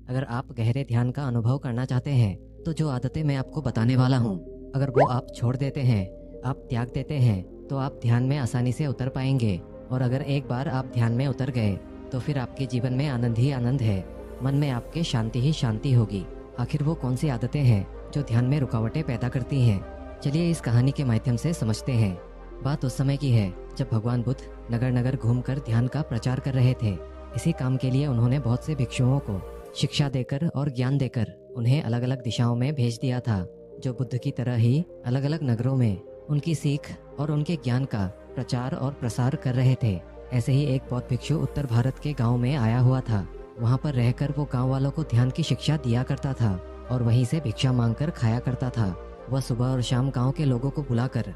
अगर आप गहरे ध्यान का अनुभव करना चाहते हैं तो जो आदतें मैं आपको बताने वाला हूँ, अगर वो आप छोड़ देते हैं, आप त्याग देते हैं, तो आप ध्यान में आसानी से उतर पाएंगे। और अगर एक बार आप ध्यान में उतर गए तो फिर आपके जीवन में आनंद ही आनंद है, मन में आपके शांति ही शांति होगी। आखिर वो कौन सी आदतें हैं जो ध्यान में रुकावटें पैदा करती हैं? चलिए इस कहानी के माध्यम से समझते हैं। बात उस समय की है जब भगवान बुद्ध नगर नगर घूमकर ध्यान का प्रचार कर रहे थे। इसी काम के लिए उन्होंने बहुत से भिक्षुओं को शिक्षा देकर और ज्ञान देकर उन्हें अलग अलग दिशाओं में भेज दिया था, जो बुद्ध की तरह ही अलग अलग नगरों में उनकी सीख और उनके ज्ञान का प्रचार और प्रसार कर रहे थे। ऐसे ही एक बौद्ध भिक्षु उत्तर भारत के गांव में आया हुआ था। वहां पर रहकर वो गांव वालों को ध्यान की शिक्षा दिया करता था और वहीं से भिक्षा मांगकर खाया करता था। वह सुबह और शाम गांव के लोगों को बुलाकर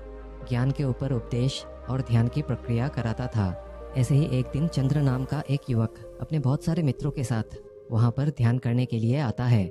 ज्ञान के ऊपर उपदेश और ध्यान की प्रक्रिया कराता था। ऐसे ही एक दिन चंद्र नाम का एक युवक अपने बहुत सारे मित्रों के साथ वहां पर ध्यान करने के लिए आता है,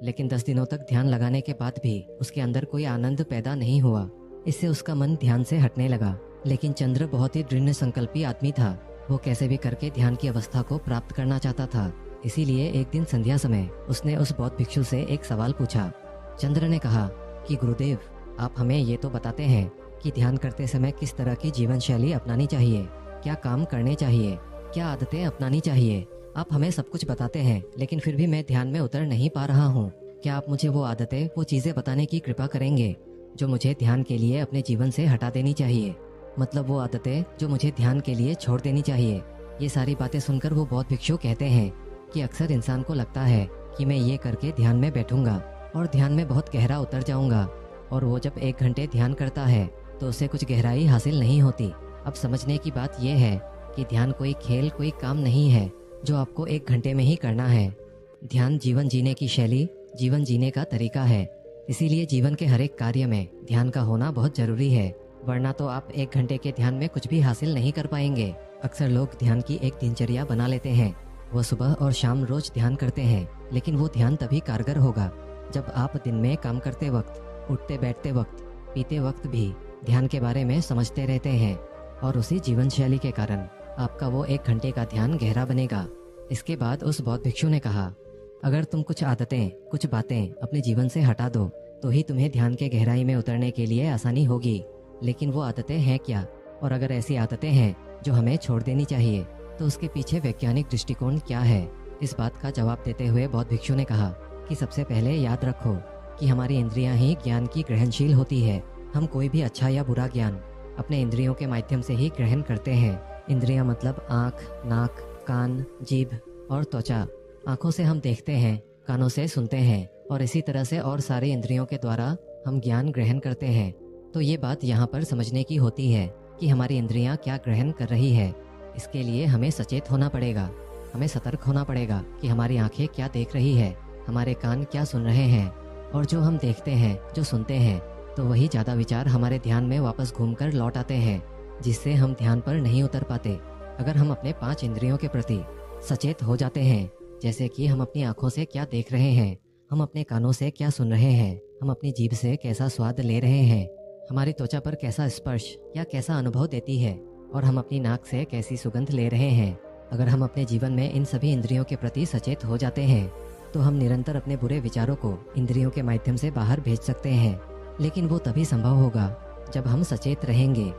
लेकिन 10 दिनों तक ध्यान लगाने के बाद भी उसके अंदर कोई आनंद पैदा नहीं हुआ। इससे उसका मन ध्यान से हटने लगा। लेकिन चंद्र बहुत ही दृढ़ संकल्पी आदमी था। वो कैसे भी करके ध्यान की अवस्था को प्राप्त करना चाहता था। इसीलिए एक दिन संध्या समय उसने उस बौद्ध भिक्षु से एक सवाल पूछा। चंद्र ने कहा कि गुरुदेव, आप हमें ये तो बताते हैं कि ध्यान करते समय किस तरह की जीवन शैली अपनानी चाहिए, क्या काम करने चाहिए, क्या आदतें अपनानी चाहिए। आप हमें सब कुछ बताते हैं, लेकिन फिर भी मैं ध्यान में उतर नहीं पा रहा हूँ। क्या आप मुझे वो आदतें, वो चीज़ें बताने की कृपा करेंगे जो मुझे ध्यान के लिए अपने जीवन से हटा देनी चाहिए? मतलब वो आदतें जो मुझे ध्यान के लिए छोड़ देनी चाहिए। ये सारी बातें सुनकर वो बौद्ध भिक्षु कहते हैं कि अक्सर इंसान को लगता है कि मैं ये करके ध्यान में बैठूंगा और ध्यान में बहुत गहरा उतर जाऊंगा, और वो जब 1 घंटे ध्यान करता है तो उसे कुछ गहराई हासिल नहीं होती। अब समझने की बात यह है कि ध्यान कोई खेल, कोई काम नहीं है जो आपको 1 घंटे में ही करना है। ध्यान जीवन जीने की शैली, जीवन जीने का तरीका है। इसीलिए जीवन के हर एक कार्य में ध्यान का होना बहुत जरूरी है, वरना तो आप 1 घंटे के ध्यान में कुछ भी हासिल नहीं कर पाएंगे। अक्सर लोग ध्यान की एक दिनचर्या बना लेते हैं। वो सुबह और शाम रोज ध्यान करते हैं, लेकिन वो ध्यान तभी कारगर होगा जब आप दिन में काम करते वक्त, उठते बैठते वक्त, पीते वक्त भी ध्यान के बारे में समझते रहते हैं। और उसी जीवन शैली के कारण आपका वो 1 घंटे का ध्यान गहरा बनेगा। इसके बाद उस बौद्ध भिक्षु ने कहा, अगर तुम कुछ आदतें, कुछ बातें अपने जीवन से हटा दो तो ही तुम्हें ध्यान के गहराई में उतरने के लिए आसानी होगी। लेकिन वो आदतें हैं क्या? और अगर ऐसी आदतें हैं जो हमें छोड़ देनी चाहिए तो उसके पीछे वैज्ञानिक दृष्टिकोण क्या है? इस बात का जवाब देते हुए बौद्ध भिक्षु ने कहा कि सबसे पहले याद रखो कि हमारी इंद्रियां ही ज्ञान की ग्रहणशील होती है। हम कोई भी अच्छा या बुरा ज्ञान अपने इंद्रियों के माध्यम से ही ग्रहण करते हैं। इंद्रियां मतलब आँख, नाक, कान, जीभ और त्वचा। आँखों से हम देखते हैं, कानों से सुनते हैं, और इसी तरह से और सारे इंद्रियों के द्वारा हम ज्ञान ग्रहण करते हैं। तो ये बात यहाँ पर समझने की होती है कि हमारी इंद्रियां क्या ग्रहण कर रही है। इसके लिए हमें सचेत होना पड़ेगा, हमें सतर्क होना पड़ेगा कि हमारी आंखें क्या देख रही है, हमारे कान क्या सुन रहे हैं। और जो हम देखते हैं, जो सुनते हैं, तो वही ज़्यादा विचार हमारे ध्यान में वापस घूमकर लौट आते हैं, जिससे हम ध्यान पर नहीं उतर पाते। अगर हम अपने 5 इंद्रियों के प्रति सचेत हो जाते हैं, जैसे कि हम अपनी आंखों से क्या देख रहे हैं, हम अपने कानों से क्या सुन रहे हैं, हम अपनी जीभ से कैसा स्वाद ले रहे हैं, हमारी त्वचा पर कैसा स्पर्श या कैसा अनुभव देती है, और हम अपनी नाक से कैसी सुगंध ले रहे हैं। अगर हम अपने जीवन में इन सभी इंद्रियों के प्रति सचेत हो जाते हैं तो हम निरंतर अपने बुरे विचारों को इंद्रियों के माध्यम से बाहर भेज सकते हैं। लेकिन वो तभी संभव होगा जब हम सचेत रहेंगे।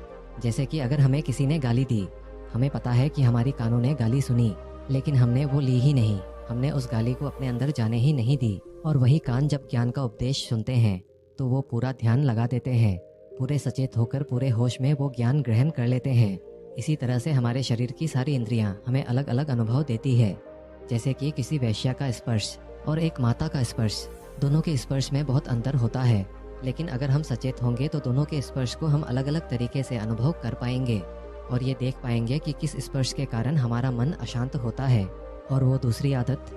जैसे कि अगर हमें किसी ने गाली दी, हमें पता है कि हमारी कानों ने गाली सुनी, लेकिन हमने वो ली ही नहीं, हमने उस गाली को अपने अंदर जाने ही नहीं दी। और वही कान जब ज्ञान का उपदेश सुनते हैं तो वो पूरा ध्यान लगा देते हैं, पूरे सचेत होकर पूरे होश में वो ज्ञान ग्रहण कर लेते हैं। इसी तरह से हमारे शरीर की सारी इंद्रियां हमें अलग अलग अनुभव देती है। जैसे कि किसी वैश्या का स्पर्श और एक माता का स्पर्श, दोनों के स्पर्श में बहुत अंतर होता है। लेकिन अगर हम सचेत होंगे तो दोनों के स्पर्श को हम अलग अलग तरीके से अनुभव कर पाएंगे और ये देख पाएंगे कि किस स्पर्श के कारण हमारा मन अशांत होता है। और वो दूसरी आदत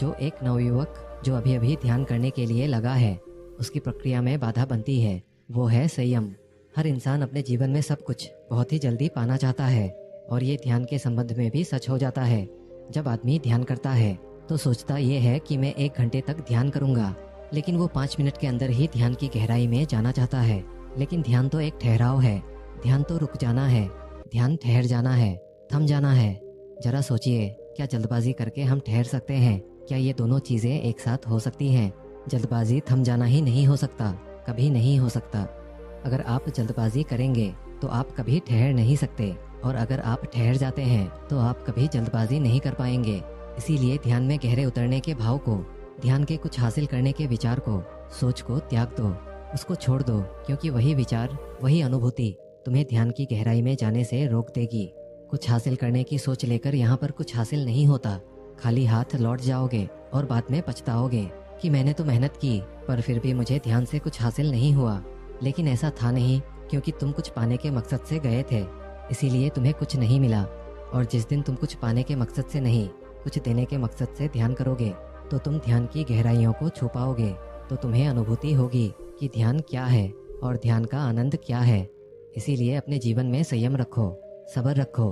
जो एक नवयुवक जो अभी अभी ध्यान करने के लिए लगा है उसकी प्रक्रिया में बाधा बनती है, वो है संयम। हर इंसान अपने जीवन में सब कुछ बहुत ही जल्दी पाना चाहता है, और ये ध्यान के संबंध में भी सच हो जाता है। जब आदमी ध्यान करता है तो सोचता ये है कि मैं 1 घंटे तक ध्यान करूंगा, लेकिन वो 5 मिनट के अंदर ही ध्यान की गहराई में जाना चाहता है। लेकिन ध्यान तो एक ठहराव है, ध्यान तो रुक जाना है, ध्यान ठहर जाना है, थम जाना है। जरा सोचिए, क्या जल्दबाजी करके हम ठहर सकते हैं? क्या ये दोनों चीज़ें एक साथ हो सकती हैं? जल्दबाजी थम जाना ही नहीं हो सकता, कभी नहीं हो सकता। अगर आप जल्दबाजी करेंगे तो आप कभी ठहर नहीं सकते, और अगर आप ठहर जाते हैं तो आप कभी जल्दबाजी नहीं कर पाएंगे। इसीलिए ध्यान में गहरे उतरने के भाव को, ध्यान के कुछ हासिल करने के विचार को, सोच को त्याग दो, उसको छोड़ दो, क्योंकि वही विचार, वही अनुभूति तुम्हें ध्यान की गहराई में जाने से रोक देगी। कुछ हासिल करने की सोच लेकर यहाँ पर कुछ हासिल नहीं होता। खाली हाथ लौट जाओगे और बाद में पछताओगे कि मैंने तो मेहनत की पर फिर भी मुझे ध्यान से कुछ हासिल नहीं हुआ। लेकिन ऐसा था नहीं, क्योंकि तुम कुछ पाने के मकसद से गए थे, इसीलिए तुम्हें कुछ नहीं मिला। और जिस दिन तुम कुछ पाने के मकसद से नहीं, कुछ देने के मकसद से ध्यान करोगे तो तुम ध्यान की गहराइयों को छू पाओगे। तो तुम्हें अनुभूति होगी कि ध्यान क्या है और ध्यान का आनंद क्या है। इसीलिए अपने जीवन में संयम रखो, सब्र रखो।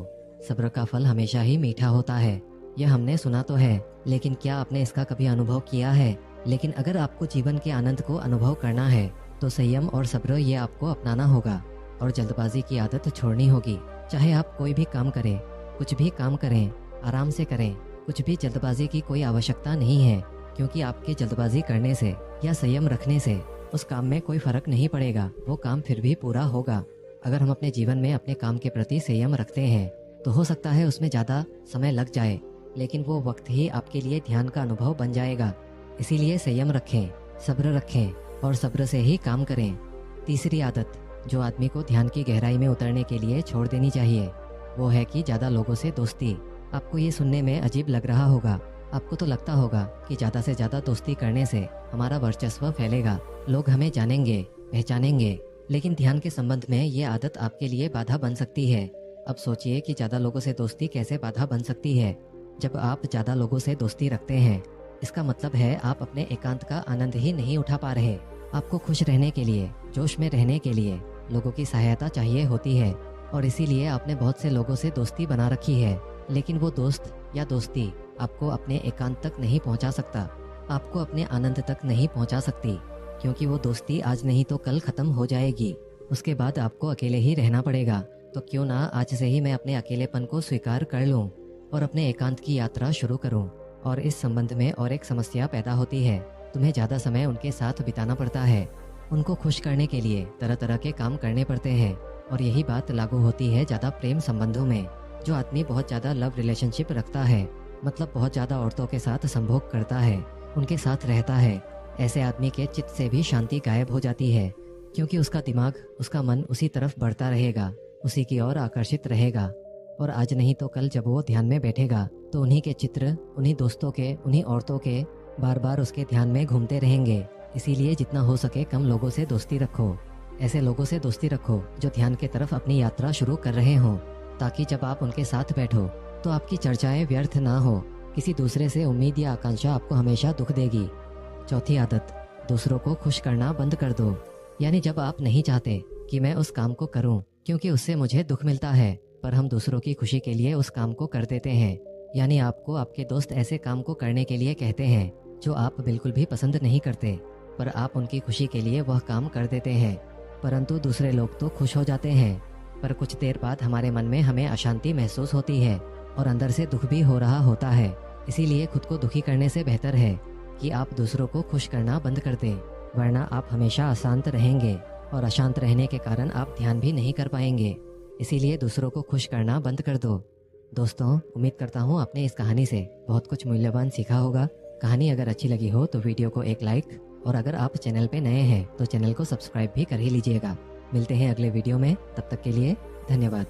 सब्र का फल हमेशा ही मीठा होता है। यह हमने सुना तो है, लेकिन क्या आपने इसका कभी अनुभव किया है? लेकिन अगर आपको जीवन के आनंद को अनुभव करना है तो संयम और सब्र ये आपको अपनाना होगा और जल्दबाजी की आदत छोड़नी होगी। चाहे आप कोई भी काम करें, कुछ भी काम करें, आराम से करें, कुछ भी जल्दबाजी की कोई आवश्यकता नहीं है, क्योंकि आपके जल्दबाजी करने से या संयम रखने से उस काम में कोई फर्क नहीं पड़ेगा, वो काम फिर भी पूरा होगा। अगर हम अपने जीवन में अपने काम के प्रति संयम रखते हैं तो हो सकता है उसमें ज़्यादा समय लग जाए, लेकिन वो वक्त ही आपके लिए ध्यान का अनुभव बन जाएगा। इसीलिए संयम रखें, सब्र रखें और सब्र से ही काम करें। तीसरी आदत जो आदमी को ध्यान की गहराई में उतरने के लिए छोड़ देनी चाहिए, वो है कि ज़्यादा लोगों से दोस्ती। आपको ये सुनने में अजीब लग रहा होगा। आपको तो लगता होगा कि ज़्यादा से ज़्यादा दोस्ती करने से हमारा वर्चस्व फैलेगा, लोग हमें जानेंगे, पहचानेंगे। लेकिन ध्यान के संबंध में ये आदत आपके लिए बाधा बन सकती है। अब सोचिए कि ज़्यादा लोगों से दोस्ती कैसे बाधा बन सकती है। जब आप ज़्यादा लोगों से दोस्ती रखते हैं, इसका मतलब है आप अपने एकांत का आनंद ही नहीं उठा पा रहे। आपको खुश रहने के लिए, जोश में रहने के लिए लोगों की सहायता चाहिए होती है, और इसीलिए आपने बहुत से लोगों से दोस्ती बना रखी है। लेकिन वो दोस्त या दोस्ती आपको अपने एकांत तक नहीं पहुंचा सकता, आपको अपने आनंद तक नहीं पहुंचा सकती, क्योंकि वो दोस्ती आज नहीं तो कल खत्म हो जाएगी। उसके बाद आपको अकेले ही रहना पड़ेगा। तो क्यों ना आज से ही मैं अपने अकेलेपन को स्वीकार कर लूं और अपने एकांत की यात्रा शुरू करूं। और इस संबंध में और एक समस्या पैदा होती है, तुम्हें ज़्यादा समय उनके साथ बिताना पड़ता है। उनको खुश करने के लिए तरह तरह के काम करने पड़ते हैं, और यही बात लागू होती है ज़्यादा प्रेम संबंधों में। जो आदमी बहुत ज़्यादा लव रिलेशनशिप रखता है, मतलब बहुत ज़्यादा औरतों के साथ संभोग करता है, उनके साथ रहता है, ऐसे आदमी के चित्त से भी शांति गायब हो जाती है, क्योंकि उसका दिमाग, उसका मन उसी तरफ बढ़ता रहेगा, उसी की ओर आकर्षित रहेगा। और आज नहीं तो कल जब वो ध्यान में बैठेगा तो उन्हीं के चित्र, उन्हीं दोस्तों के, उन्हीं औरतों के बार बार उसके ध्यान में घूमते रहेंगे। इसीलिए जितना हो सके कम लोगों से दोस्ती रखो। ऐसे लोगों से दोस्ती रखो जो ध्यान की तरफ अपनी यात्रा शुरू कर रहे हों, ताकि जब आप उनके साथ बैठो तो आपकी चर्चाएं व्यर्थ ना हो। किसी दूसरे से उम्मीद या आकांक्षा आपको हमेशा दुख देगी। चौथी आदत, दूसरों को खुश करना बंद कर दो। यानी जब आप नहीं चाहते कि मैं उस काम को करूं क्योंकि उससे मुझे दुख मिलता है, पर हम दूसरों की खुशी के लिए उस काम को कर देते हैं। यानी आपको आपके दोस्त ऐसे काम को करने के लिए कहते हैं जो आप बिल्कुल भी पसंद नहीं करते, पर आप उनकी खुशी के लिए वह काम कर देते हैं। परंतु दूसरे लोग तो खुश हो जाते हैं, पर कुछ देर बाद हमारे मन में हमें अशांति महसूस होती है और अंदर से दुख भी हो रहा होता है। इसीलिए खुद को दुखी करने से बेहतर है कि आप दूसरों को खुश करना बंद कर दें, वरना आप हमेशा अशांत रहेंगे और अशांत रहने के कारण आप ध्यान भी नहीं कर पाएंगे। इसीलिए दूसरों को खुश करना बंद कर दो। दोस्तों, उम्मीद करता हूँ आपने इस कहानी से बहुत कुछ मूल्यवान सीखा होगा। कहानी अगर अच्छी लगी हो तो वीडियो को एक लाइक, और अगर आप चैनल पे नए हैं तो चैनल को सब्सक्राइब भी कर ही लीजिएगा। मिलते हैं अगले वीडियो में, तब तक के लिए धन्यवाद।